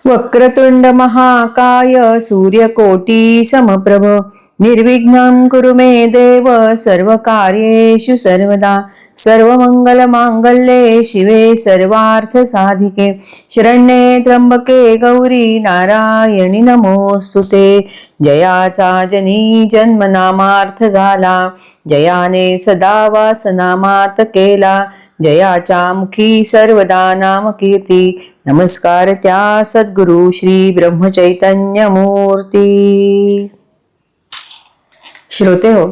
वक्रतुंड महाकाय सूर्यकोटी समप्रभ निर्विघ्नं कुरु मे देव सर्वकार्येषु सर्वदा सर्वमंगलमांगल्ये शिवे सर्वार्थ साधिके शरण्ये त्र्यंबके गौरी नारायणी नमोस्तुते। जयाचा जनी जन्मनामार्थ झाला, जयाने सदा वासनामात केला, जयाच्या मुखी सर्वदा नाम कीर्ती। नमस्कार त्या सद्गुरु श्री ब्रह्मचैतन्य मूर्ती। श्रोते हो,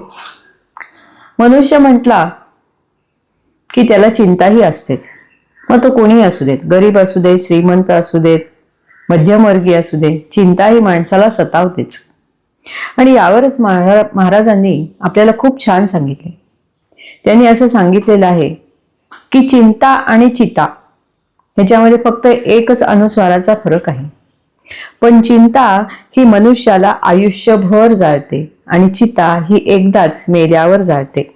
मनुष्य म्हटला की त्याला चिंताही असतेच। मग तो कोणीही असू देत, गरीब असू देत, श्रीमंत असू देत, मध्यमवर्गीय असू देत, चिंता ही माणसाला सतावतेच। आणि यावरच महाराजांनी आपल्याला खूप छान सांगितले। त्यांनी असं सांगितलेलं आहे की चिंता आणि चिता ह्याच्यामध्ये फक्त एकच अनुस्वाराचा फरक आहे, पण चिंता ही मनुष्याला आयुष्यभर जाळते आणि चिता ही एकदाच मेल्यावर जाळते।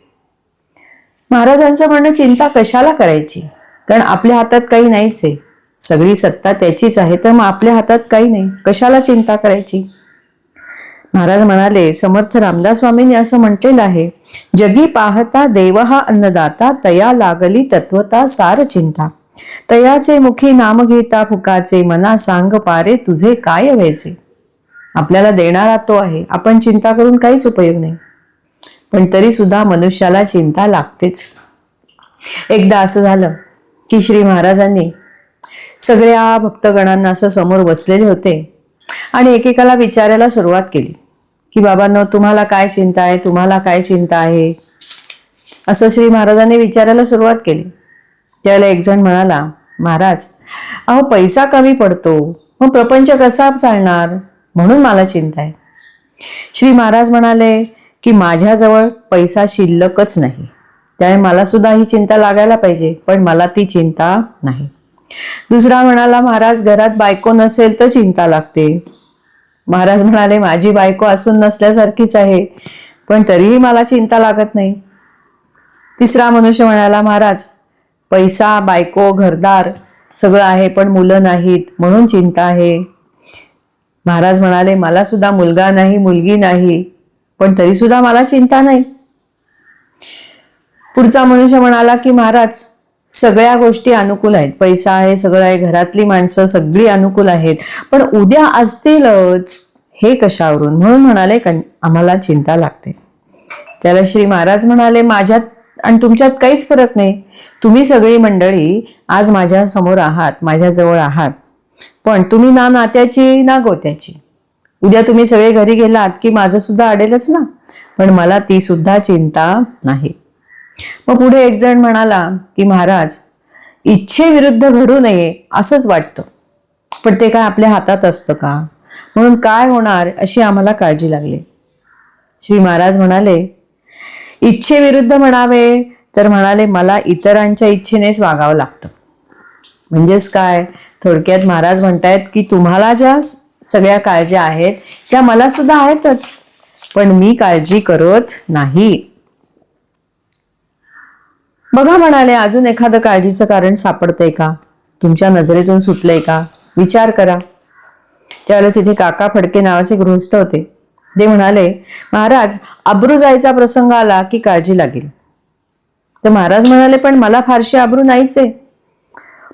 महाराजांचं म्हणणं, चिंता कशाला करायची, कारण आपल्या हातात काही नाहीच आहे, सगळी सत्ता त्याचीच आहे, तर मग आपल्या हातात काही नाही, कशाला चिंता करायची। महाराज म्हणाले, समर्थ रामदास स्वामींनी असं म्हटलेलं आहे, जगी पाहता देव हा अन्नदाता, तया लागली तत्वता सार चिंता, तयाचे मुखी नाम घेता फुकाचे, मना सांग पारे तुझे काय व्हायचे। आपल्याला देणारा तो आहे, आपण चिंता करून काहीच उपयोग नाही, पण तरी सुद्धा मनुष्याला चिंता लागतेच। एकदा असं झालं की श्री महाराजांनी सगळ्या भक्तगणांना असं समोर बसलेले होते आणि एकेकाला विचारायला सुरुवात केली की बाबांनो, तुम्हाला काय चिंता आहे, तुम्हाला काय चिंता आहे, असं श्री महाराजांनी विचारायला सुरुवात केली। त्यावेळेला एक जण म्हणाला, महाराज अहो पैसा कमी पडतो, मग प्रपंच कसा चालणार, म्हणून मला चिंता आहे। श्री महाराज म्हणाले की माझ्याजवळ पैसा शिल्लकच नाही, त्यामुळे मला सुद्धा ही चिंता लागायला पाहिजे, पण मला ती चिंता नाही। दुसरा म्हणाला, महाराज घरात बायको नसेल तर चिंता लागते। महाराज म्हणाले, माझी बायको असून नसल्यासारखीच आहे, पण तरीही मला चिंता लागत नाही। तिसरा मनुष्य म्हणाला, महाराज पैसा, बायको, घरदार सगळं आहे, पण मुलं नाहीत म्हणून चिंता आहे। महाराज म्हणाले, मला सुद्धा मुलगा नाही, मुलगी नाही, पण तरी सुद्धा मला चिंता नाही। पुढचा मनुष्य म्हणाला की महाराज सगळ्या गोष्टी अनुकूल आहेत, पैसा आहे, सगळं आहे, घरातली माणसं सगळी अनुकूल आहेत, पण उद्या असतीलच हे कशावरून, म्हणून म्हणाले आम्हाला चिंता लागते। त्याला श्री महाराज म्हणाले, माझ्यात आणि तुमच्यात काहीच फरक नाही, तुम्ही सगळी मंडळी आज माझ्या समोर आहात, माझ्या जवळ आहात, पण तुम्ही ना नात्याची ना गोत्याची। उद्या तुम्ही सगळे घरी गेलात की माझं सुद्धा अडेलच ना, पण मला ती सुद्धा चिंता नाही। मग पुढे एक जण म्हणाला की महाराज इच्छेविरुद्ध घडू नये असंच वाटतं, पण ते काय आपल्या हातात असतं का, म्हणून काय होणार अशी आम्हाला काळजी लागली। श्री महाराज म्हणाले, इच्छेविरुद्ध म्हणावे तर म्हणाले मला इतरांच्या इच्छेनेच वागावं लागतं। म्हणजेच काय, थोडक्यात महाराज म्हणतायत की तुम्हाला ज्या सगळ्या काळज्या आहेत त्या मला सुद्धा आहेतच, पण मी काळजी करत नाही। बघा म्हणाले, अजून एखादं काळजीचं कारण सापडतंय का, तुमच्या नजरेतून सुटलंय का, विचार करा। त्यावेळेला तिथे काका फडके नावाचे गृहस्थ होते, ते म्हणाले, महाराज अब्रू जायचा प्रसंग आला की काळजी लागेल। तर महाराज म्हणाले, पण मला फारशी अब्रू नाहीच आहे,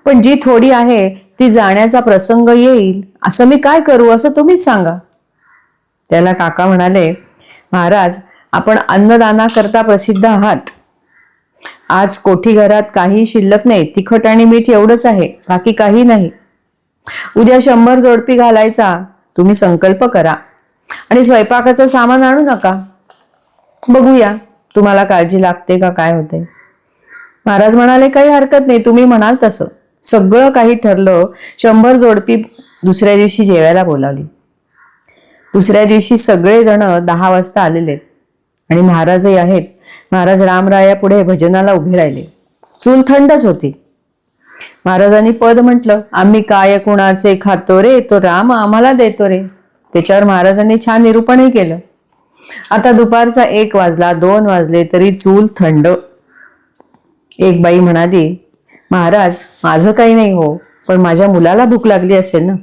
पण जी थोडी आहे ती जाण्याचा प्रसंग येईल, असं मी काय करू, असं तुम्हीच सांगा। त्याला काका म्हणाले, महाराज आपण अन्नदाना करता प्रसिद्ध आहात, आज कोठी घरात काही शिल्लक नाही, तिखट आणि मीठ एवढंच आहे, बाकी काही नाही। उद्या 100 जोडपी घालायचा तुम्ही संकल्प करा आणि स्वयंपाकाचं सामान आणू नका, बघूया तुम्हाला काळजी लागते का काय होते। महाराज म्हणाले, काही हरकत नाही, तुम्ही म्हणाल तसं। सगळं काही ठरलं, 100 जोडपी दुसऱ्या दिवशी जेवायला बोलावली। दुसऱ्या दिवशी सगळे जण 10 वाजता आलेले आणि महाराजही आहेत। महाराज रामराया पुढे भजनाला उभे राहिले, चूल थंडच होती। महाराजांनी पद म्हटलं, आम्ही काय कुणाचे खातो रे, तो राम आम्हाला देतो रे। त्याच्यावर महाराजांनी छान निरूपणही केलं। आता दुपारचा 1 वाजला, 2 वाजले तरी चूल थंड। एक बाई म्हणाली, महाराज माझं काही नाही हो, पण माझ्या मुलाला भूक लागली असेल ना।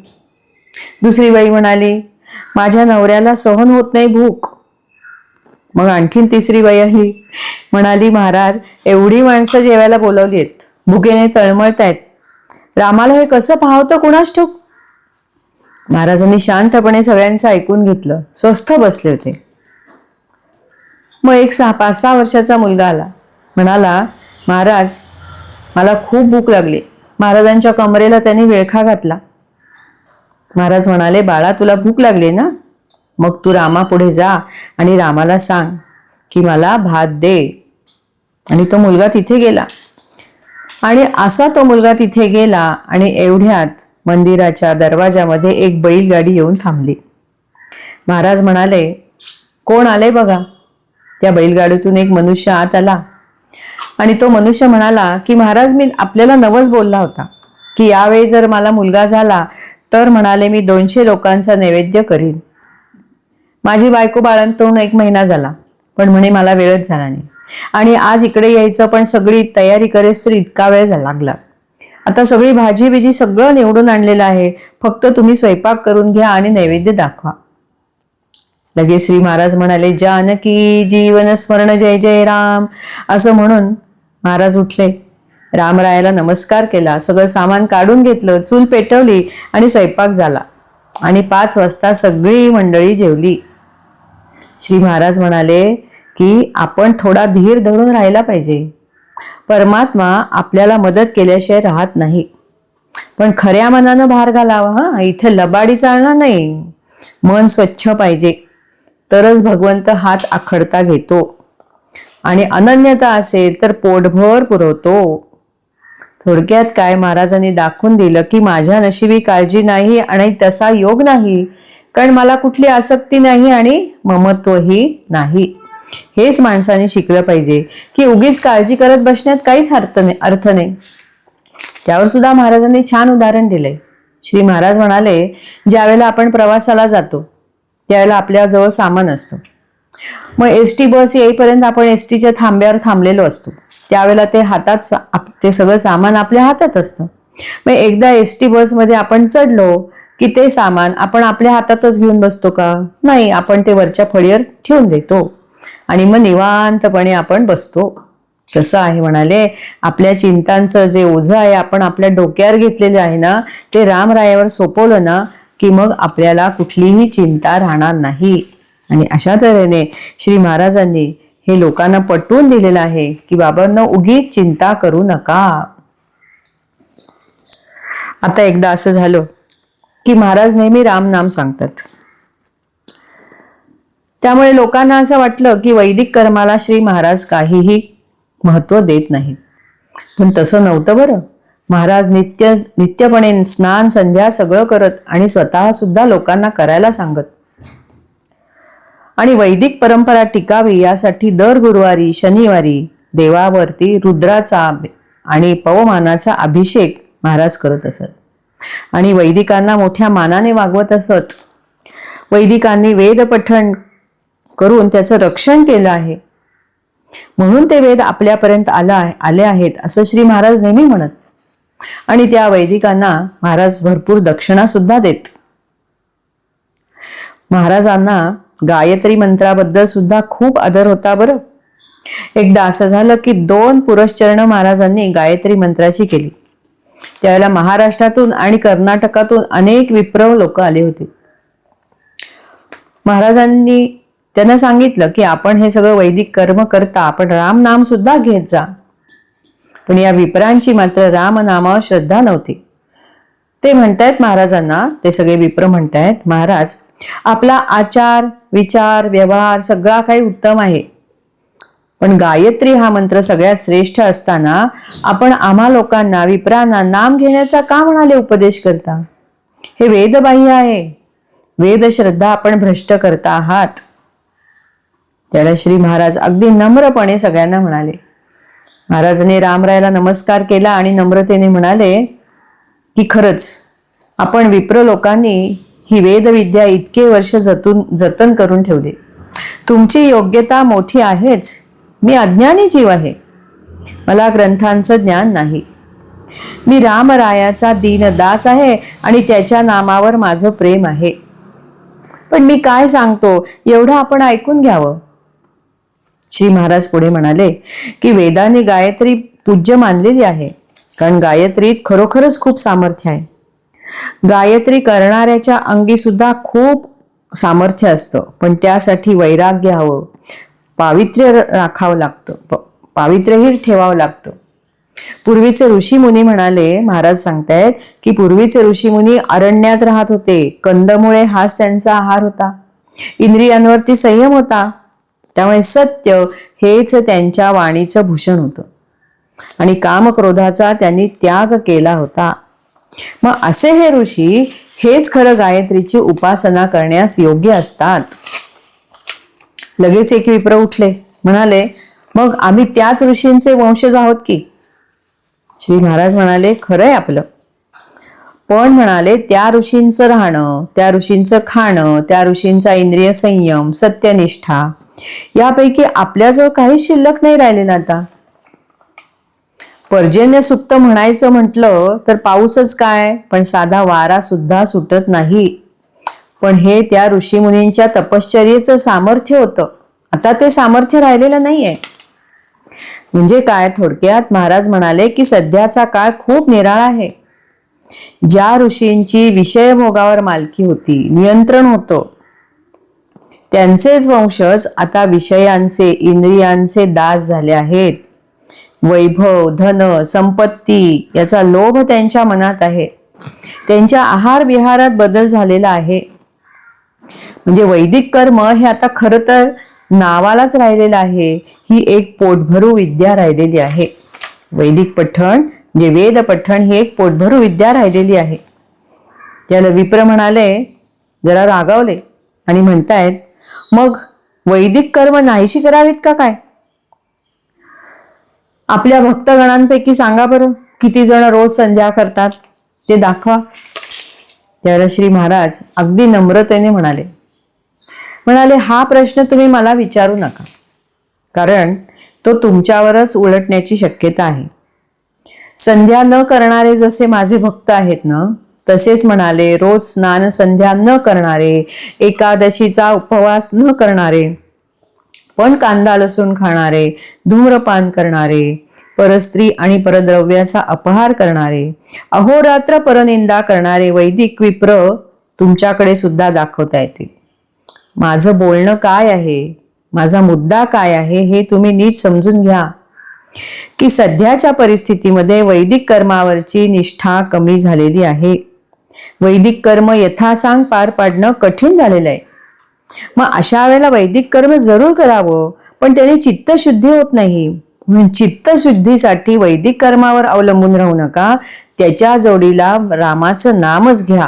दुसरी बाई म्हणाली, माझ्या नवऱ्याला सहन होत नाही भूक. मग आणखीन तिसरी बाई आली, म्हणाली, महाराज एवढी माणसं जेवायला बोलावली आहेत, भुकेने तळमळतायत, रामाला हे कसं पाहतं कुणास ठाऊक. महाराजांनी शांतपणे सगळ्यांचं ऐकून घेतलं, स्वस्थ बसले होते. मग एक 5-6 वर्षाचा मुलगा आला, म्हणाला, महाराज मला खूप भूक लागली. महाराजांच्या कमरेला त्यांनी विळखा घातला. महाराज म्हणाले, बाळा तुला भूक लागली ना, मग तू रामापुढे जा आणि रामाला सांग की मला भात दे. आणि तो मुलगा तिथे गेला. आणि असा तो मुलगा तिथे गेला आणि एवढ्यात मंदिराच्या दरवाजामध्ये एक बैलगाडी येऊन थांबली. महाराज म्हणाले, कोण आले बघा. त्या बैलगाडीतून एक मनुष्य आत आला आणि तो मनुष्य म्हणाला की महाराज मी आपल्याला नवस बोलला होता की यावेळी जर मला मुलगा झाला तर म्हणाले मी 200 लोकांचा नैवेद्य करीन. माझी बायको बाळंत होऊन 1 महिना झाला, पण म्हणे मला वेळच झाला नाही. आणि आज इकडे यायचं पण सगळी तयारी करेस तर इतका वेळ लागला. आता सगळी भाजी बिजी सगळं निवडून आणलेलं आहे, फक्त तुम्ही स्वयंपाक करून घ्या आणि नैवेद्य दाखवा. लगेच श्री महाराज म्हणाले, जानकी जीवन स्मरण जय जय राम. असं म्हणून महाराज उठले, रामरायाला नमस्कार केला, सगळं सामान काढून घेतलं, चूल पेटवली आणि स्वयंपाक झाला. आणि 5 वाजता सगळी मंडळी जेवली. श्री महाराज म्हणाले की आपण थोडा धीर धरून राहायला पाहिजे. परमात्मा आपल्याला मदत केल्याशिवाय राहत नाही, पण खऱ्या मनानं भार घालावा. इथे लबाडी चालणार नाही. मन स्वच्छ पाहिजे, तरच भगवंत हात आखडता घेतो. आणि अनन्यता असेल तर पोटभर पुरवतो. थोडक्यात काय महाराजांनी दाखवून दिलं की माझ्या नशिबी काळजी नाही आणि तसा योग नाही, कारण मला कुठली आसक्ती नाही आणि ममत्वही नाही. हेच माणसाने शिकलं पाहिजे की उगीच काळजी करत बसण्यात काहीच अर्थ नाही. त्यावर सुद्धा महाराजांनी छान उदाहरण दिलंय. श्री महाराज म्हणाले, ज्यावेळेला आपण प्रवासाला जातो त्यावेळेला आपल्याजवळ सामान असतं. मग एसटी बस येईपर्यंत आपण एसटीच्या थांब्यावर थांबलेलो असतो. त्यावेळेला ते सगळं सामान आपल्या हातात असतं. मग एकदा एसटी बसमध्ये आपण चढलो की ते सामान आपण आपल्या हातातच घेऊन बसतो का? नाही, आपण ते वरच्या फळीवर ठेवून देतो आणि मग निवांतपणे आपण बसतो. तसं आहे म्हणाले, आपल्या चिंतांचं जे ओझं आहे आपण आपल्या डोक्यावर घेतलेलं आहे ना, ते रामरायावर सोपवलं ना की मग आपल्याला कुठलीही चिंता राहणार नाही. आणि अशा तऱ्हेने श्री महाराजांनी हे लोकांना पटवून दिलेलं आहे की बाबांनो उगीच चिंता करू नका. आता एकदा असं झालं की महाराज नेहमी राम नाम सांगतात. त्यामुळे लोकांना असं वाटलं की वैदिक कर्माला श्री महाराज काहीही महत्व देत नाहीत. पण तसं नव्हतं बरं. महाराज नित्यपणे स्नान संध्या सगळं करत आणि स्वतः सुद्धा लोकांना करायला सांगत. आणि वैदिक परंपरा टिकावी यासाठी दर गुरुवारी शनिवारी देवावरती रुद्राचा आणि पवमानाचा अभिषेक महाराज करत असत आणि वैदिकांना मोठ्या मानाने वागवत असत. वैदिकांनी वेद पठण करून त्याचं रक्षण केलं आहे, म्हणून ते वेद आपल्यापर्यंत आले आहेत असं श्री महाराज नेहमी म्हणत. आणि त्या वैदिकांना महाराज भरपूर दक्षिणा सुद्धा देत. महाराजांना गायत्री मंत्राबद्दल सुद्धा खूप आदर होता बरं. एकदा असं झालं की 2 पुरश्चरण महाराजांनी गायत्री मंत्राची केली. त्यावेळेला महाराष्ट्रातून आणि कर्नाटकातून अनेक विप्र लोक आले होते. महाराजांनी त्यांना सांगितलं की आपण हे सगळं वैदिक कर्म करता, आपण राम नाम सुद्धा घेत जा. पण या विप्रांची मात्र राम नामावर श्रद्धा नव्हती. ते म्हणतायत महाराजांना, ते सगळे विप्र म्हणतायत, महाराज आपला आचार विचार व्यवहार सगळा काही उत्तम आहे, पण गायत्री हा मंत्र सगळ्यात श्रेष्ठ असताना आपण आम्हा लोकांना विप्रांना नाम घेण्याचा का म्हणाले उपदेश करता? हे वेदबाह्य आहे. वेद श्रद्धा आपण भ्रष्ट करता आहात. त्याला श्री महाराज अगदी नम्रपणे सगळ्यांना म्हणाले. महाराजांनी रामरायाला नमस्कार केला आणि नम्रतेने म्हणाले की खरंच आपण विप्र लोकांनी ही वेदविद्या इतके वर्ष जतन करून ठेवले. तुमची योग्यता मोठी आहेच. मी अज्ञानी जीव आहे, मला ग्रंथांचं ज्ञान नाही. मी रामरायाचा दीनदास आहे आणि त्याच्या नामावर माझं प्रेम आहे. पण मी काय सांगतो एवढं आपण ऐकून घ्यावं. श्री महाराज पुढे म्हणाले की वेदाने गायत्री पूज्य मानलेली आहे, कारण गायत्रीत खरोखरच खूप सामर्थ्य आहे. गायत्री करणाऱ्याच्या अंगी सुद्धा खूप सामर्थ्य असतं, पण त्यासाठी वैराग्य हवं, पावित्र्य राखावं लागतं, पावित्र्यही ठेवावं लागतं. पूर्वीचे ऋषी मुनी म्हणाले, महाराज सांगतायत की पूर्वीचे ऋषी मुनी अरण्यात राहत होते. कंदमुळे हाच त्यांचा आहार होता. इंद्रियांवरती संयम होता. त्यामुळे सत्य हेच त्यांच्या वाणीचं भूषण होतं आणि कामक्रोधाचा त्यांनी त्याग केला होता. मग असे हे ऋषी हेच खरं गायत्रीची उपासना करण्यास योग्य असतात. लगेच एक विप्र उठले, म्हणाले, मग आम्ही त्याच ऋषींचे वंशज आहोत की? श्री महाराज म्हणाले, खरंय आपलं, पण म्हणाले त्या ऋषींचं राहणं, त्या ऋषींचं खाणं, त्या ऋषींचा इंद्रिय संयम, सत्यनिष्ठा यापैकी आपल्याजवळ काहीच शिल्लक नाही राहिलेलं. आता पर्जन्य सुक्त म्हणायचं म्हटलं तर पाऊसच काय, पण साधा वारा सुद्धा सुटत नाही. पण हे त्या ऋषीमुनींच्या तपश्चर्येचं सामर्थ्य होतं. आता ते सामर्थ्य राहिलेलं नाहीये. म्हणजे काय, थोडक्यात महाराज म्हणाले की सध्याचा काळ खूप निराळा आहे. ज्या ऋषींची विषयभोगावर मालकी होती, नियंत्रण होतं, त्यांचेच वंशज आता विषयांचे, इंद्रियांचे दास झाले आहेत. वैभव, धन, संपत्ती याचा लोभ त्यांच्या मनात आहे. त्यांच्या आहार विहारात बदल झालेला आहे. म्हणजे वैदिक कर्म हे आता खरं तर नावालाच राहिलेलं आहे. ही एक पोटभरू विद्या राहिलेली आहे. वैदिक पठण जे वेद पठण ही एक पोटभरू विद्या राहिलेली आहे. याला विप्र म्हणाले, जरा रागावले आणि म्हणतायत, मग वैदिक कर्म नाहीशी करावीत का काय? आपल्या भक्तगणांपैकी सांगा बरं, किती जण रोज संध्या करतात ते दाखवा. त्यावेळेला श्री महाराज अगदी नम्रतेने म्हणाले, हा प्रश्न तुम्ही मला विचारू नका, कारण तो तुमच्यावरच उलटण्याची शक्यता आहे. संध्या न करणारे जसे माझे भक्त आहेत ना, तसेच म्हणाले रोज स्नान संध्या न करणारे, एकादशीचा उपवास न करणारे, पण कांदा लसूण खाणारे, धूम्रपान करणारे, परस्त्री आणि परद्रव्याचा अपहार करणारे, अहोरात्र परनिंदा करणारे वैदिक विप्र तुमच्याकडे सुद्धा दाखवता येतील. माझं बोलणं काय आहे, माझा मुद्दा काय आहे हे तुम्ही नीट समजून घ्या की सध्याच्या परिस्थितीमध्ये वैदिक कर्मावरची निष्ठा कमी झालेली आहे. वैदिक कर्म यथासांग पार पाडणं कठीण झालेलं आहे. मग अशा वेळेला वैदिक कर्म जरूर करावं, पण त्याने चित्तशुद्धी होत नाही. म्हणून चित्तशुद्धीसाठी वैदिक कर्मावर अवलंबून राहू नका, त्याच्या जोडीला रामाचं नामच घ्या,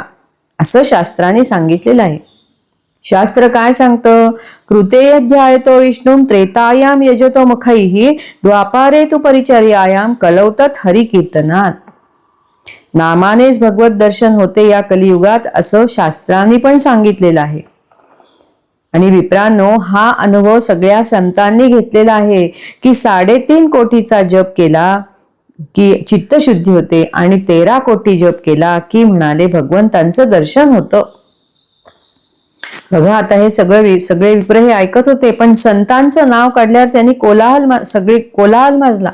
असं शास्त्राने सांगितलेलं आहे. शास्त्र काय सांगतं, कृतेयध्यायतो विष्णू त्रेतायाम यजतो मुखैः द्वापारे तु परिचर्यायाम कलौतत हरिकीर्तनात. नामानेच भगवत दर्शन होते या कलियुगात, असं शास्त्रांनी पण सांगितलेलं आहे. आणि विप्रांनो, हा अनुभव सगळ्या संतांनी घेतलेला आहे की 3.5 कोटीचा जप केला की चित्तशुद्धी होते आणि 13 कोटी जप केला की म्हणाले भगवंतांचं दर्शन होतं. बघा, आता हे सगळे विप्र हे ऐकत होते, पण संतांचं नाव काढल्यावर त्यांनी सगळे कोलाहल माजला.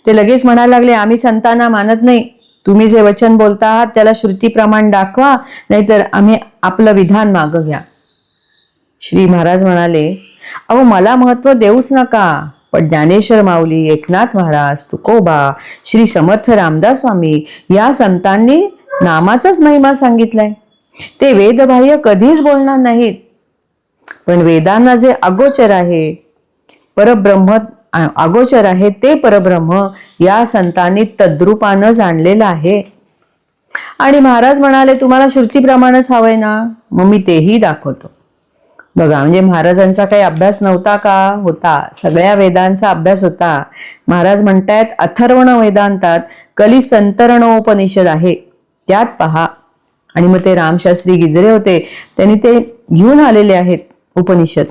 ते लगेच म्हणायला लागले, आम्ही संतांना मानत नाही. तुम्ही जे वचन बोलता आहात त्याला श्रुती प्रमाण दाखवा, नाहीतर आम्ही आपलं विधान मागं घ्या. श्री महाराज म्हणाले, अहो मला महत्व देऊच नका, पण ज्ञानेश्वर माऊली, एकनाथ महाराज, तुकोबा, श्री समर्थ रामदास स्वामी या संतांनी नामाचाच महिमा सांगितलाय. ते वेदबाह्य कधीच बोलणार नाहीत, पण वेदांना जे अगोचर आहे, परब्रह्म अगोचर आहे ते परब्रह्म या संतांनी तद्रूपानं जाणलेलं आहे. आणि महाराज म्हणाले, तुम्हाला श्रुतीप्रमाणेच हवंय ना, मग मी तेही दाखवतो. बघा, म्हणजे महाराजांचा काही अभ्यास नव्हता का? होता. सगळ्या वेदांचा अभ्यास होता. महाराज म्हणतायत, अथर्वण वेदांतात कलिसंतरणोपनिषद आहे, त्यात पहा. आणि मग ते रामशास्त्री गिजरे होते, त्यांनी ते घेऊन आलेले आहेत उपनिषद,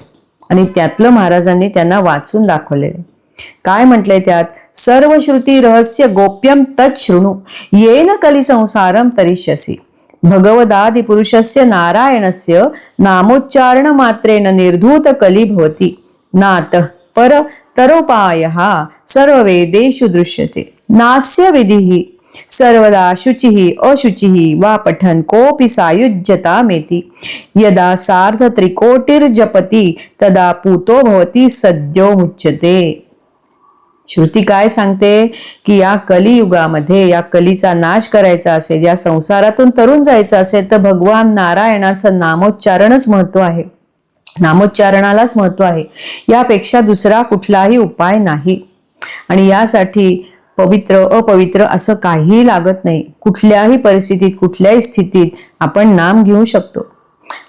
आणि त्यातलं महाराजांनी त्यांना वाचून दाखवलेले. काय म्हटलंय त्यात? सर्व श्रुती रहस्य गोप्यम तत् शृणु येन कली संसारम तरिष्यसि. भगवदादि पुरुषस्य नारायणस्य नामोच्चारण मात्रेण निर्धूत कली भवति. नातः पर तरोपायः सर्ववेदेषु दृश्यते. नास्य विधिः सर्वदा शुचिः अशुचिः वा पठन् कोऽपि सायुज्यतामेति. यदा सार्धत्रिकोटिर्जपति तदा पूतो भवति सद्यो मुच्यते. श्रुती काय सांगते की या कलियुगामध्ये, या कलीचा नाश करायचा असेल, या संसारातून तरुण जायचं असेल तर भगवान नारायणाचं नामोच्चारणच महत्व आहे. नामोच्चारणालाच महत्व आहे. यापेक्षा दुसरा कुठलाही उपाय नाही. आणि यासाठी पवित्र अपवित्र असं काहीही लागत नाही. कुठल्याही परिस्थितीत, कुठल्याही स्थितीत आपण नाम घेऊ शकतो.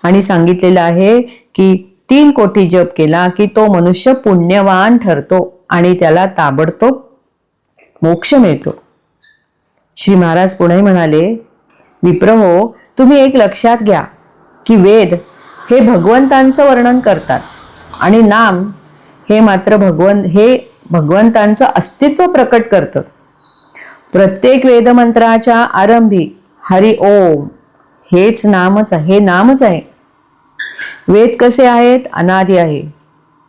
आणि सांगितलेलं आहे की 3 कोटी जप केला की तो मनुष्य पुण्यवान ठरतो आणि त्याला ताबडतोब मोक्ष मिळतो. श्री महाराज पुढे म्हणाले, विप्रहो, तुम्ही एक लक्षात घ्या की वेद हे भगवंतांचं वर्णन करतात आणि नाम हे मात्र भगवंतांचं अस्तित्व प्रकट करतं. प्रत्येक वेदमंत्राच्या आरंभी हरि ओम हेच नामच आहे, हे नामच आहे. वेद कसे आहेत? अनादि आहे,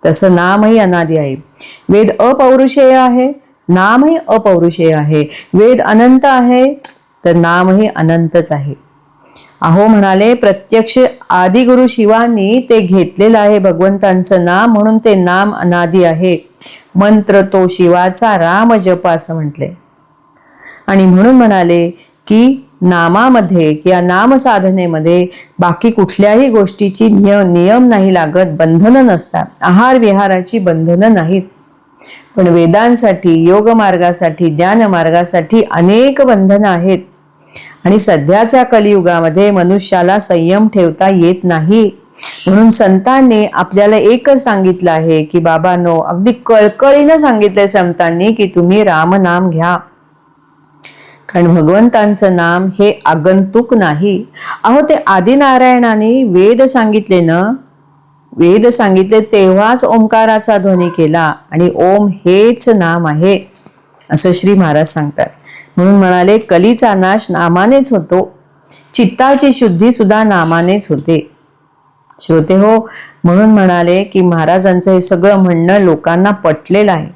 तसं नामही अनादि आहे. वेद अपौरुषेय आहे, नामही अपौरुषेय आहे. वेद अनंत आहे तर नामही अनंतच आहे. अहो म्हणाले, प्रत्यक्ष आदिगुरु शिवांनी ते घेतलेलं आहे भगवंतांचं नाम, म्हणून ते नाम अनादि आहे. मंत्र तो शिवाचा राम जप असं म्हटले. आणि म्हणून म्हणाले की नामामध्ये किंवा नामसाधनेमध्ये बाकी कुठल्याही गोष्टीची नियम नाही लागत, बंधनं नसतात, आहार विहाराची बंधनं नाहीत. पण वेदांसाठी, योग मार्गासाठी, ज्ञान मार्गासाठी अनेक बंधनं आहेत. आणि सध्याच्या कलियुगामध्ये मनुष्याला संयम ठेवता येत नाही. म्हणून संतांनी आपल्याला एकच सांगितलं आहे की बाबांनो, अगदी कळकळीनं सांगितलंय संतांनी की तुम्ही रामनाम घ्या. कारण भगवंतांचं नाम हे आगंतुक नाही. अहो, ते आदिनारायणाने वेद सांगितले ना, वेद सांगितले तेव्हाच ओंकाराचा ध्वनी केला आणि ओम हेच नाम आहे असं श्री महाराज सांगतात. म्हणून म्हणाले, कलीचा नाश नामानेच होतो, चित्ताची शुद्धी सुद्धा नामानेच होते. श्रोते हो, म्हणून म्हणाले की महाराजांचं हे सगळं म्हणणं लोकांना पटलेलं आहे.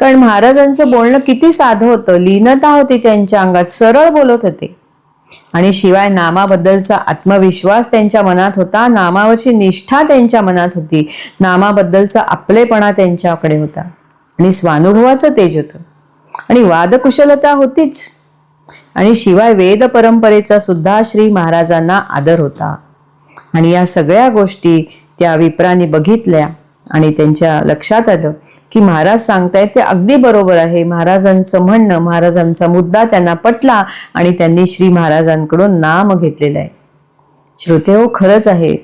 कारण महाराजांचं बोलणं किती साधं होतं, लीनता होती त्यांच्या अंगात, सरळ बोलत होते. आणि शिवाय नामाबद्दलचा आत्मविश्वास त्यांच्या मनात होता, नामावरची निष्ठा त्यांच्या मनात होती, नामाबद्दलचा आपलेपणा त्यांच्याकडे होता आणि स्वानुभवाचं तेज होतं आणि वादकुशलता होतीच. आणि शिवाय वेद परंपरेचा सुद्धा श्री महाराजांना आदर होता. आणि या सगळ्या गोष्टी त्या विप्रांनी बघितल्या आणि त्यांच्या लक्षात आलं की महाराज सांगतायत ते अगदी बरोबर आहे. महाराजांचं म्हणणं, महाराजांचा मुद्दा त्यांना पटला आणि त्यांनी श्री महाराजांकडून नाम घेतलेलं आहे. श्रोते हो, खरंच आहे.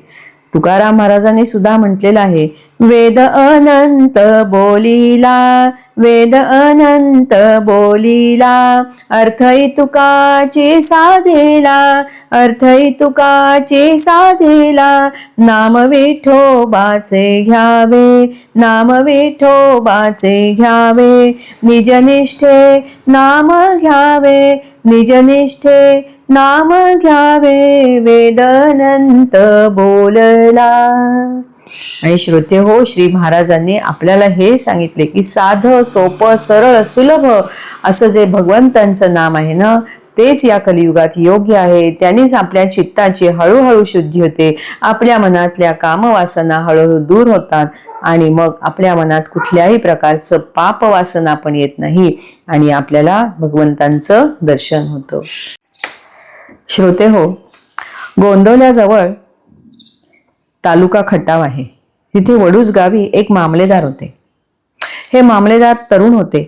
तुकाराम महाराजांनी सुद्धा म्हटलेलं आहे, वेद अनंत बोलिला, वेद अनंत बोलिला, अर्थही तुकाची साधेला, अर्थही तुकाची साधेला, नाम विठोबाचे घ्यावे, नाम विठोबाचे घ्यावे, निजनिष्ठे नाम घ्यावे, निजनिष्ठे नाम घ्यावे, वेद अनंत बोलला. आणि श्रोते हो, श्री महाराजांनी आपल्याला हे सांगितले की साधं, सोपं, सरळ, सुलभ असं जे भगवंतांचं नाम आहे ना, तेच या कलियुगात योग्य आहे. त्यांनीच आपल्या चित्ताची हळूहळू शुद्धी होते, आपल्या मनातल्या कामवासना हळूहळू दूर होतात आणि मग आपल्या मनात कुठल्याही प्रकारचं पाप वासना पण येत नाही आणि आपल्याला भगवंतांचं दर्शन होतं. श्रोते हो, गोंदवल्याजवळ तालुका खटाव आहे. तिथे वडूज गावी एक मामलेदार होते. हे मामलेदार तरुण होते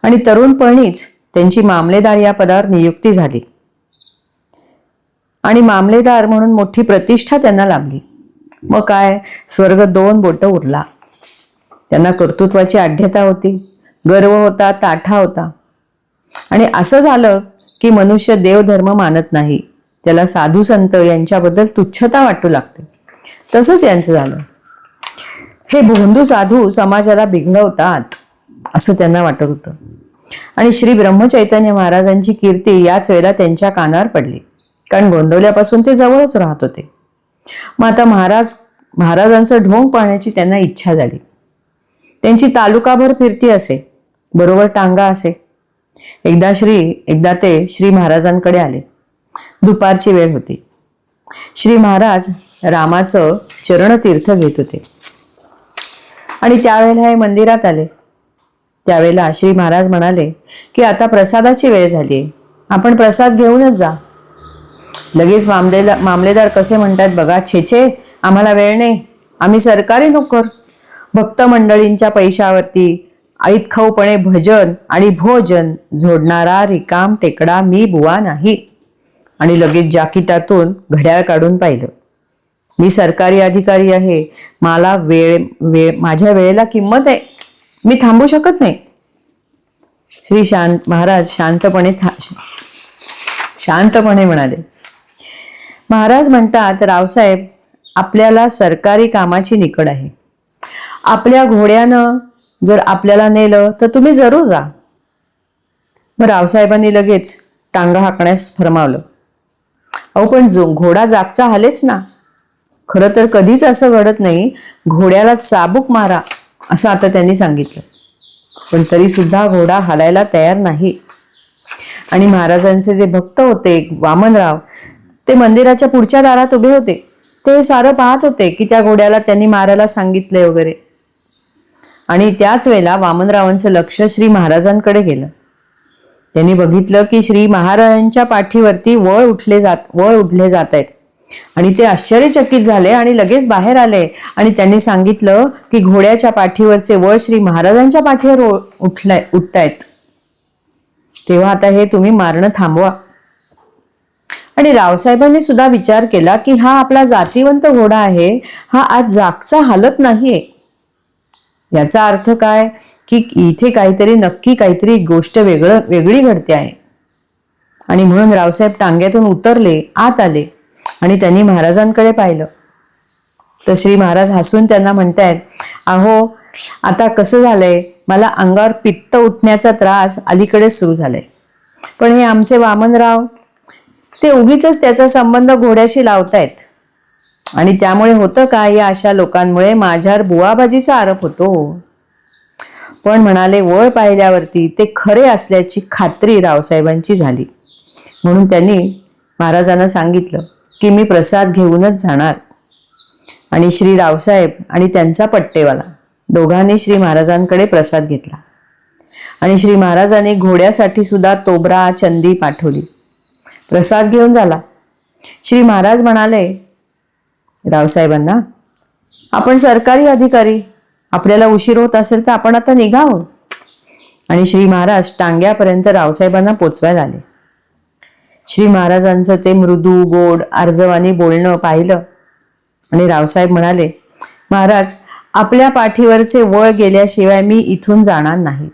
आणि तरुणपणीच त्यांची मामलेदार या पदावर नियुक्ती झाली आणि मामलेदार म्हणून मोठी प्रतिष्ठा त्यांना लाभली. मग काय, स्वर्ग 2 बोटं उरला. त्यांना कर्तृत्वाची आढ्यता होती, गर्व होता, ताठा होता. आणि असं झालं की मनुष्य देवधर्म मानत नाही, त्याला साधू संत यांच्याबद्दल तुच्छता वाटू लागते. तसंच यांचं झालं. हे भोंदू साधू समाजाला बिघडवतात असं त्यांना वाटत होतं. आणि श्री ब्रह्मचैतन्य महाराजांची कीर्ती याच वेळेला त्यांच्या कानावर पडली, कारण गोंदवल्यापासून ते जवळच राहत होते. मग आता महाराजांचं ढोंग पाहण्याची त्यांना इच्छा झाली. त्यांची तालुकाभर फिरती असे, बरोबर टांगा असे. एकदा ते श्री महाराजांकडे आले. दुपारची वेळ होती. श्री महाराज रामाचं चरणतीर्थ घेत होते आणि त्यावेळेला हे मंदिरात आले. त्यावेळेला श्री महाराज म्हणाले की आता प्रसादाची वेळ झाली, आपण प्रसाद घेऊनच जा. लगेच मामलेदार कसे म्हणतात बघा, छे आम्हाला वेळ नाही, आम्ही सरकारी नोकर. भक्त मंडळींच्या पैशावरती ऐतखाऊपणे भजन आणि भोजन झोडणारा रिकाम टेकडा मी बुवा नाही. आणि लगेच जाकिटातून घड्याळ काढून पाहिलं. मी सरकारी अधिकारी आहे, मला माझ्या वेळेला किंमत आहे, मी थांबू शकत नाही. महाराज शांतपणे म्हणाले. महाराज म्हणतात, रावसाहेब, आपल्याला सरकारी कामाची निकड आहे. आपल्या घोड्यानं जर आपल्याला नेलं तर तुम्ही जरूर जा. मग रावसाहेबांनी लगेच टांगा हाकण्यास फरमावलं. अहो पण घोडा जागचा हालेच ना. खरं तर कधीच असं घडत नाही, घोड्याला चाबूक मारा असं आता त्यांनी सांगितलं. पण तरी सुद्धा घोडा हालायला तयार नाही. आणि महाराजांचे जे भक्त होते वामनराव, ते मंदिराच्या पुढच्या दारात उभे होते. ते सारं पाहत होते की त्या घोड्याला त्यांनी मारायला सांगितलंय वगैरे. आणि त्याच वेळेला वामनरावांचं लक्ष श्री महाराजांकडे गेलं. त्यांनी बघितलं की श्री महाराजांच्या पाठीवरती वळ उठले जात आहेत. आणि ते आश्चर्यचकित झाले आणि लगेच बाहेर आले आणि त्यांनी सांगितलं की घोड्याच्या पाठीवरचे वळ श्री महाराजांच्या पाठीवर उठतायत. तेव्हा आता हे तुम्ही मारणं थांबवा. आणि रावसाहेबांनी सुद्धा विचार केला की हा आपला जातीवंत घोडा आहे, हा आज जागचा हालत नाहीये. याचा अर्थ काय की इथे नक्की काहीतरी गोष्ट वेगळी घडते आहे. आणि म्हणून रावसाहेब टांग्यातून उतरले, आत आले आणि त्यांनी महाराजांकडे पाहिलं. तर श्री महाराज हसून त्यांना म्हणतायत, अहो आता कसं झालंय, मला अंगावर पित्त उठण्याचा त्रास अलीकडेच सुरू झालाय. पण हे आमचे वामनराव, ते उगीच त्याचा संबंध घोड्याशी लावतायत. आणि त्यामुळे होतं काय, या अशा लोकांमुळे माझ्यावर बुवाबाजीचा आरोप होतो. पण म्हणाले, वळ पाहिल्यावरती ते खरे असल्याची खात्री रावसाहेबांची झाली. म्हणून त्यांनी महाराजांना सांगितलं की मी प्रसाद घेऊनच जाणार. आणि श्री रावसाहेब आणि त्यांचा पट्टेवाला दोघांनी श्री महाराजांकडे प्रसाद घेतला. आणि श्री महाराजांनी घोड्यासाठी सुद्धा तोबरा चंदी पाठवली. प्रसाद घेऊन झाला. श्री महाराज म्हणाले रावसाहेबांना, आपण सरकारी अधिकारी, आपल्याला उशीर होत असेल तर आपण आता निघावं. आणि श्री महाराज टांग्यापर्यंत रावसाहेबांना पोचवायला आले. श्री महाराजांचं ते मृदू गोड आर्जवानी बोलणं पाहिलं आणि रावसाहेब म्हणाले, महाराज, आपल्या पाठीवरचे वळ गेल्याशिवाय मी इथून जाणार नाही.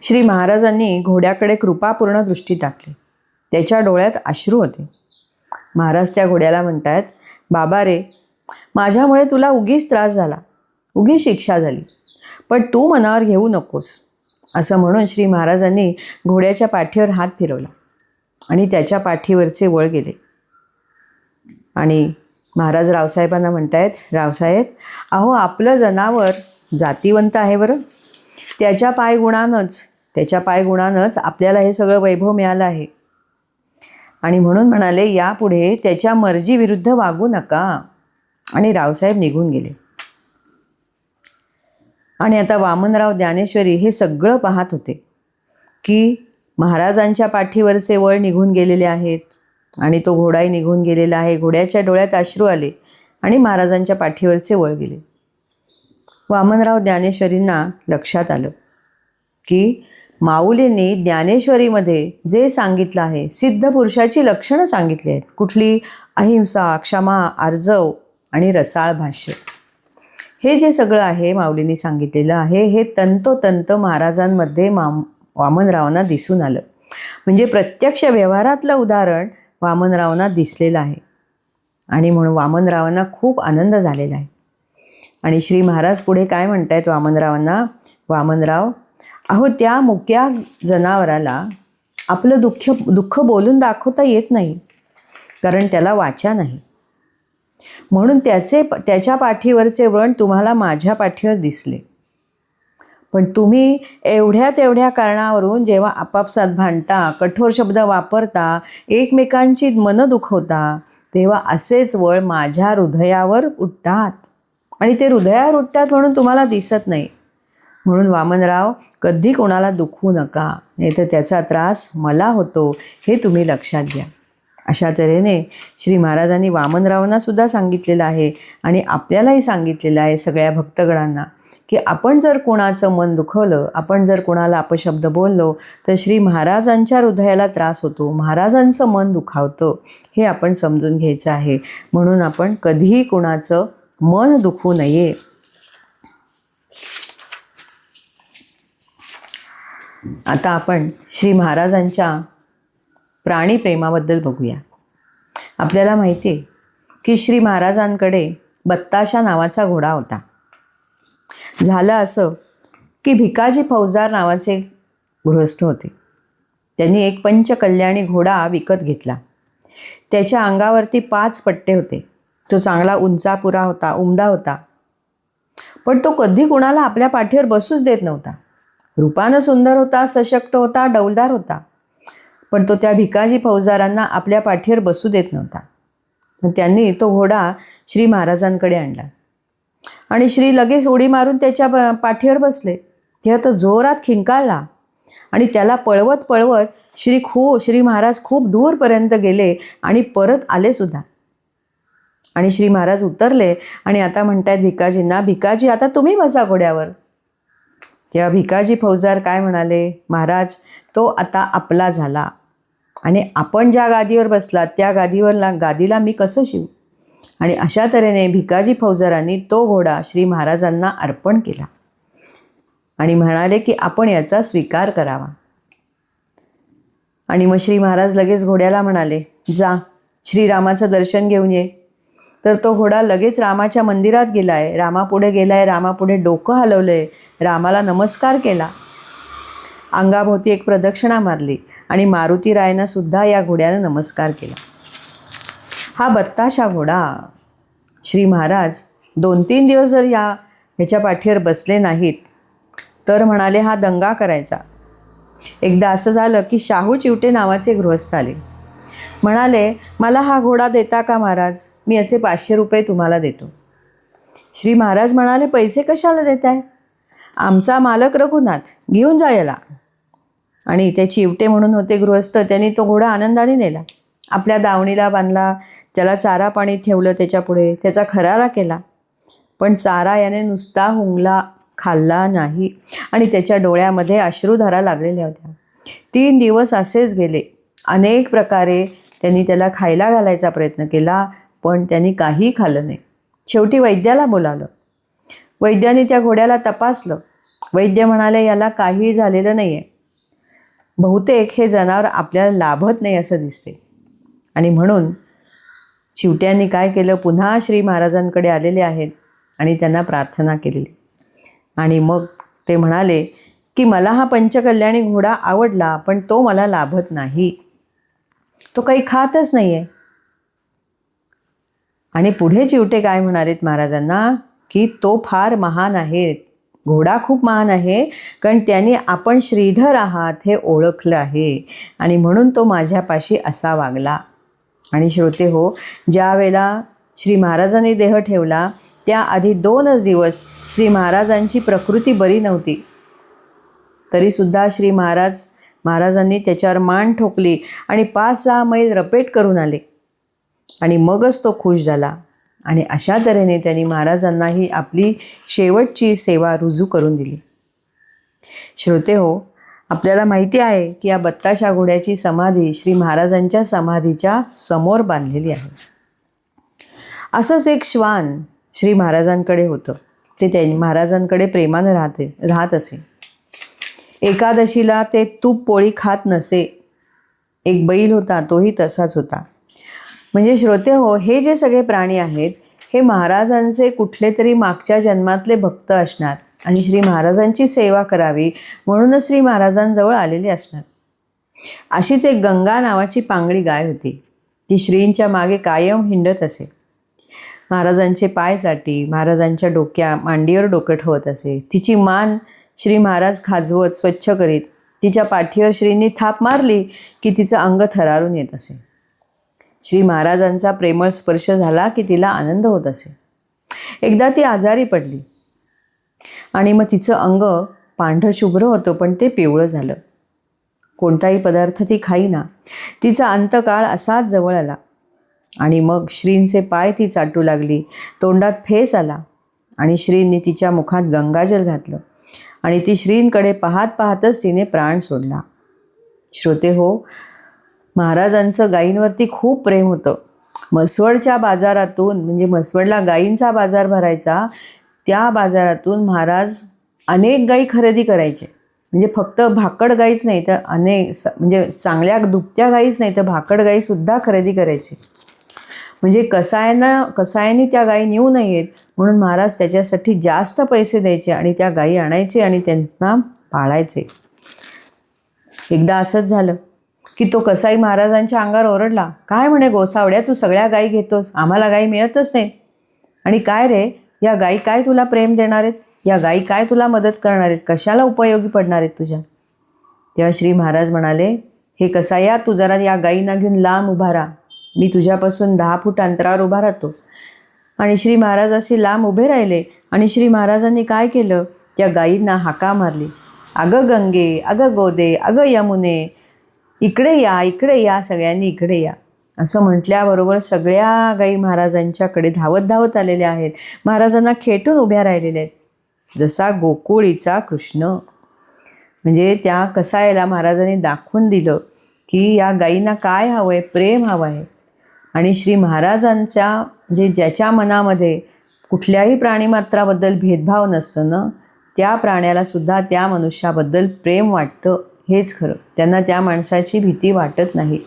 श्री महाराजांनी घोड्याकडे कृपापूर्ण दृष्टी टाकली. त्याच्या डोळ्यात अश्रू होते. महाराज त्या घोड्याला म्हणतायत, बाबा रे, माझ्यामुळे तुला उगीच त्रास झाला, उगीच शिक्षा झाली, पण तू मनावर घेऊ नकोस. असं म्हणून श्री महाराजांनी घोड्याच्या पाठीवर हात फिरवला आणि त्याच्या पाठीवरचे वळ गेले. आणि महाराज रावसाहेबांना म्हणतायत, रावसाहेब, अहो आपलं जनावर जातीवंत आहे बरं, त्याच्या पायगुणानंच आपल्याला हे सगळं वैभव मिळालं आहे. आणि म्हणून म्हणाले, यापुढे त्याच्या मर्जीविरुद्ध वागू नका. आणि रावसाहेब निघून गेले. आणि आता वामनराव ज्ञानेश्वरी हे सगळं पाहत होते की महाराजांच्या पाठीवरचे वळ निघून गेलेले आहेत आणि तो घोडाही निघून गेलेला आहे. घोड्याच्या डोळ्यात अश्रू आले आणि महाराजांच्या पाठीवरचे वळ गेले. वामनराव ज्ञानेश्वरींना लक्षात आलं की माऊलींनी ज्ञानेश्वरीमध्ये जे सांगितलं आहे, सिद्ध पुरुषाची लक्षणं सांगितली आहेत. कुठली? अहिंसा, क्षमा, आर्जव आणि रसाळ भाष्य. हे जे सगळं आहे माऊलींनी सांगितलेलं आहे, हे तंतोतंत महाराजांमध्ये वामनरावांना दिसून आलं. म्हणजे प्रत्यक्ष व्यवहारातलं उदाहरण वामनरावांना दिसलेलं आहे. आणि म्हणून वामनरावांना खूप आनंद झालेला आहे. आणि श्री महाराज पुढे काय म्हणतायत वामनरावांना, वामनराव, अहो त्या मुक्या जनावराला आपलं दुःख बोलून दाखवता येत नाही, कारण त्याला वाचा नाही. म्हणून त्याच्या पाठीवरचे व्रण तुम्हाला माझ्या पाठीवर दिसले. पण तुम्ही एवढ्या तेवढ्या कारणावरून जेव्हा आपापसात भांडता, कठोर शब्द वापरता, एकमेकांची मनं दुखवता, तेव्हा असेच वळ माझ्या हृदयावर उठतात आणि ते हृदयावर उठतात म्हणून तुम्हाला दिसत नाही. म्हणून वामनराव, कधी कोणाला दुखवू नका, नाही तर त्याचा त्रास मला होतो, हे तुम्ही लक्षात घ्या. अशा तऱ्हेने श्री महाराजांनी वामनरावांना सुद्धा सांगितलेलं आहे आणि आपल्यालाही सांगितलेलं आहे सगळ्या भक्तगणांना, की आपण जर कोणाचं मन दुखवलं, आपण जर कोणाला अपशब्द बोललो, तर श्री महाराजांच्या हृदयाला त्रास होतो, महाराजांचं मन दुखावतं, हे आपण समजून घ्यायचं आहे. म्हणून आपण कधीही कोणाचं मन दुखवू नये. आता आपण श्री महाराजांच्या प्राणीप्रेमाबद्दल बघूया. आपल्याला माहिती आहे की श्री महाराजांकडे बत्ताशा नावाचा घोडा होता. झालं असं की भिकाजी फौजदार नावाचे गृहस्थ होते. त्यांनी एक पंचकल्याणी घोडा विकत घेतला. त्याच्या अंगावरती 5 पट्टे होते. तो चांगला उंचापुरा होता, उमदा होता. पण तो कधी कुणाला आपल्या पाठीवर बसूच देत नव्हता. रूपानं सुंदर होता, सशक्त होता, डौलदार होता, पण तो त्या भिकाजी फौजदारांना आपल्या पाठीवर बसू देत नव्हता. मग त्यांनी तो घोडा श्री महाराजांकडे आणला आणि श्री लगेच उडी मारून त्याच्या पाठीवर बसले. तेव्हा तो जोरात खिंकाळला आणि त्याला पळवत पळवत श्री महाराज खूप दूरपर्यंत गेले आणि परत आले सुद्धा. आणि श्री महाराज उतरले आणि आता म्हणतायत भिकाजींना, भिकाजी आता तुम्ही बसा घोड्यावर. तेव्हा भिकाजी फौजदार काय म्हणाले, महाराज तो आता आपला झाला आणि आपण ज्या गादीवर बसलात त्या गादीला मी कसं शिवू. आणि अशा तऱ्हेने भिकाजी फौजदारांनी तो घोडा श्री महाराजांना अर्पण केला आणि म्हणाले की आपण याचा स्वीकार करावा. आणि मग श्री महाराज लगेच घोड्याला म्हणाले, जा श्रीरामाचं दर्शन घेऊन ये. तर तो घोडा लगेच रामाच्या मंदिरात गेलाय, रामापुढे गेलाय, रामापुढे डोकं हलवलंय, रामाला नमस्कार केला, अंगाभोवती एक प्रदक्षिणा मारली आणि मारुतीरायांना सुद्धा या घोड्यानं नमस्कार केला. हा बत्ताशा घोडा श्री महाराज 2-3 दिवस जर ह्याच्या पाठीवर बसले नाहीत तर म्हणाले हा दंगा करायचा. एकदा असं झालं की शाहू चिवटे नावाचे गृहस्थ आले. म्हणाले, मला हा घोडा देता का महाराज, मी असे 500 रुपये तुम्हाला देतो. श्री महाराज म्हणाले, पैसे कशाला देताय, आमचा मालक रघुनाथ, घेऊन जा याला. आणि ते चिवटे म्हणून होते गृहस्थ, त्यांनी तो घोडा आनंदाने नेला, आपल्या दावणीला बांधला, त्याला चारा पाणी ठेवलं त्याच्यापुढे, त्याचा खरारा केला. पण चारा याने नुसता हुंगला, खाल्ला नाही आणि त्याच्या डोळ्यामध्ये अश्रुधारा लागलेल्या होत्या. 3 दिवस असेच गेले. अनेक प्रकारे त्यांनी त्याला खायला घालायचा प्रयत्न केला, पण त्यांनी काहीही खाल्लं नाही. शेवटी वैद्याला बोलावलं. वैद्याने त्या घोड्याला तपासलं. वैद्य म्हणाले, याला काहीही झालेलं नाही आहे, बहुतेक हे जनावर आपल्याला लाभत नाही असं दिसते. आणि म्हणून चिवट्यांनी काय केलं, पुन्हा श्री महाराजांकडे आलेले आहेत आणि त्यांना प्रार्थना केलेली. आणि मग ते म्हणाले की मला हा पंचकल्याणी घोडा आवडला, पण तो मला लाभत नाही, तो काही खातच नाही आहे. आणि पुढे चिवटे काय म्हणालेत महाराजांना की तो फार महान आहे, घोडा खूप महान आहे, कारण त्याने आपण श्रीधर आहात हे ओळखलं आहे आणि म्हणून तो माझ्यापाशी असा वागला. आणि श्रोते हो, ज्या वेळेला श्री महाराजांनी देह ठेवला त्याआधी 2च दिवस श्री महाराजांची प्रकृती बरी नव्हती. तरीसुद्धा श्री महाराजांनी त्याच्यावर मान ठोकली आणि 5-6 मैल रपेट करून आले आणि मगच तो खुश झाला. आणि अशा तऱ्हेने त्यांनी महाराजांनाही आपली शेवटची सेवा रुजू करून दिली. श्रोते हो, आपल्याला माहिती आहे की या बत्ताशा घोड्याची समाधी श्री महाराजांच्या समाधीच्या समोर बांधलेली आहे. असंच एक श्वान श्री महाराजांकडे होतं. ते महाराजांकडे प्रेमानं राहत असे. एकादशीला ते तूप पोळी खात नसे. एक बैल होता, तोही तसाच होता. म्हणजे श्रोते हो, हे जे सगळे प्राणी आहेत हे महाराजांचे कुठले तरी मागच्या जन्मातले भक्त असणार आणि श्री महाराजांची सेवा करावी म्हणूनच श्री महाराजांजवळ आलेले असणार. अशीच एक गंगा नावाची पांगळी गाय होती. ती श्रींच्या मागे कायम हिंडत असे. महाराजांचे पाय चाटी, महाराजांच्या मांडीवर डोकं ठेवत असे. तिची मान श्री महाराज खाजवत स्वच्छ करीत. तिच्या पाठीवर श्रींनी थाप मारली की तिचं अंग थरारून येत असे. श्री महाराजांचा प्रेमळ स्पर्श झाला की तिला आनंद होत असे. एकदा ती आजारी पडली आणि मग तिचं अंग पांढरं शुभ्र होतं, पण ते पिवळं झालं. कोणताही पदार्थ ती खाईना. तिचा अंतकाळ असाच जवळ आला आणि मग श्रींचे पाय ती चाटू लागली. तोंडात फेस आला आणि श्रींनी तिच्या मुखात गंगाजल घातलं आणि ती श्रींकडे पाहत पाहतच तिने प्राण सोडला. श्रोते हो, महाराजांचं गायींवरती खूप प्रेम होतं. म्हसवडच्या बाजारातून, म्हणजे म्हसवडला गायींचा बाजार भरायचा, त्या बाजारातून महाराज अनेक गायी खरेदी करायचे. म्हणजे फक्त भाकड गाईच नाही तर म्हणजे चांगल्या दुभत्या गाईच नाही तर भाकड गाईसुद्धा खरेदी करायचे. म्हणजे कसायांनी त्या गायी नेऊ नयेत म्हणून महाराज त्याच्यासाठी जास्त पैसे द्यायचे आणि त्या गायी आणायचे आणि त्यांना पाळायचे. एकदा असंच झालं की तो कसाई महाराजांच्या अंगावर ओरडला. काय म्हणे गोसावड्या, तू सगळ्या गायी घेतोस, आम्हाला गायी मिळतच नाहीत. आणि काय रे, या गायी काय तुला प्रेम देणार आहेत, या गायी काय तुला मदत करणार आहेत, कशाला उपयोगी पडणार आहेत तुझ्या. तेव्हा श्री महाराज म्हणाले, हे कसाया, तू जरा या गायींना घेऊन लांब उभा राहा. मी तुझ्यापासून 10 फूट अंतरावर उभा राहतो. आणि श्री महाराज असे लांब उभे राहिले आणि श्री महाराजांनी काय केलं, त्या गायींना हाका मारली. अगं गंगे, अगं गोदे, अगं यमुने, इकडे या, सगळ्यांनी इकडे या, असं म्हटल्याबरोबर सगळ्या गायी महाराजांच्याकडे धावत धावत आलेल्या आहेत. महाराजांना खेटून उभ्या राहिलेल्या आहेत. जसा गोकुळीचा कृष्ण. म्हणजे त्या कसायला महाराजांनी दाखवून दिलं की या गायींना काय हवं आहे, प्रेम हवं आहे. आणि श्री महाराजांच्या ज्याच्या मनामध्ये कुठल्याही प्राणीमात्राबद्दल भेदभाव नसतो ना, त्या प्राण्याला सुद्धा त्या मनुष्याबद्दल प्रेम वाटतं. हेच खरं, त्यांना त्या माणसाची भीती वाटत नाही.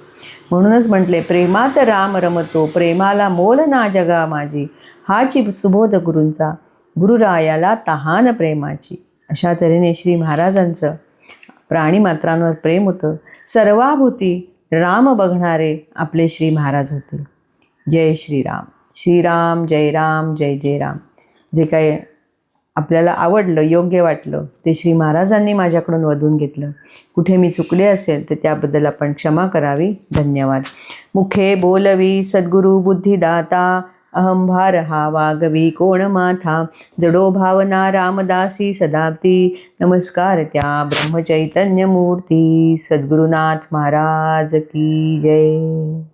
म्हणूनच म्हटले, प्रेमात राम रमतो, प्रेमाला मोल ना जगा माझी, हाची सुबोध गुरूंचा, गुरुरायाला तहान प्रेमाची. अशा तऱ्हेने श्री महाराजांचं प्राणीमात्रांवर प्रेम होतं. सर्वाभूती राम बघणारे आपले श्री महाराज होते. जय श्रीराम. श्रीराम जय राम, जय जय राम. जे काय आपल्याला आवडलं, योग्य वाटलं, ते श्री महाराजांनी माझ्याकडून वधून घेतलं. कुठे मी चुकले असेल तर त्याबद्दल आपण क्षमा करावी. धन्यवाद. मुखे बोलवी सद्गुरु बुद्धिदाता, अहंभार हा वागवी कोण माथा, जडो भावना रामदासी सदाती, नमस्कार त्या ब्रह्मचैतन्य मूर्ती. सद्गुरुनाथ महाराज की जय.